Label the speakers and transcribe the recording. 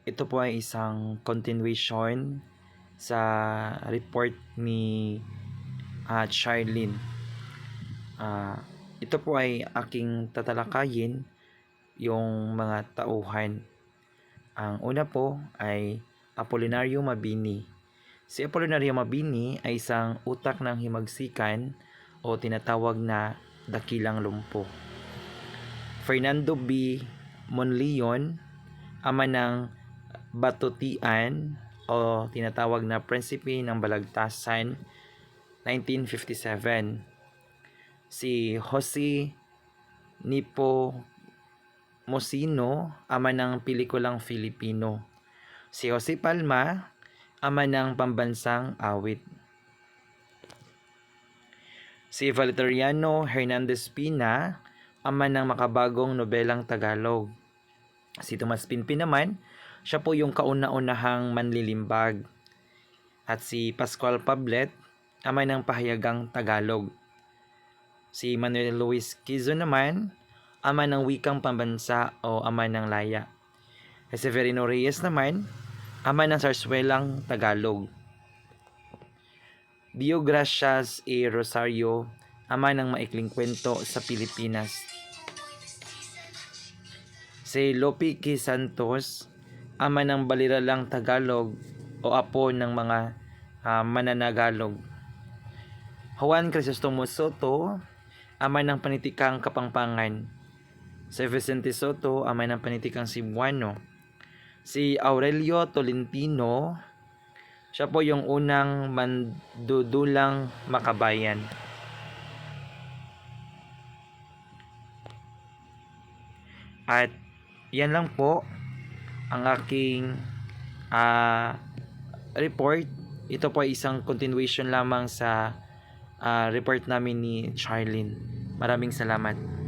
Speaker 1: ito po ay isang continuation sa report ni Charlene. Ito po ay aking tatalakayin yung mga tauhan. Ang una po ay Apolinario Mabini. Si Apolinario Mabini ay isang utak ng himagsikan o tinatawag na dakilang lumpo. Fernando B. Monleon, ama ng Batutian o tinatawag na Prinsipe ng Balagtasan, 1957. Si Jose Nepomuceno, ama ng pelikulang Filipino. Si Jose Palma, ama ng pambansang awit. Si Valteriano Hernandez Pina, ama ng makabagong nobelang Tagalog. Si Tomas Pinpin naman, siya po yung kauna-unahang manlilimbag. At si Pascual Pablet, ama ng pahayagang Tagalog. Si Manuel Luis Quezon naman, ama ng wikang pambansa o ama ng laya. Si Severino Reyes naman, ama ng sarswelang Tagalog. Biogracias A. Rosario, ama ng maikling kwento sa Pilipinas. Si Lope K. Santos, ama ng baliralang Tagalog o apo ng mga mananagalog. Juan Crisostomo Soto, ama ng panitikang Kapampangan. Si Vicente Soto, ama ng panitikang Cebuano. Si Aurelio Tolentino, siya po yung unang mandudulang makabayan. At yan lang po ang aking report. Ito po ay isang continuation lamang sa report namin ni Charlene. Maraming salamat.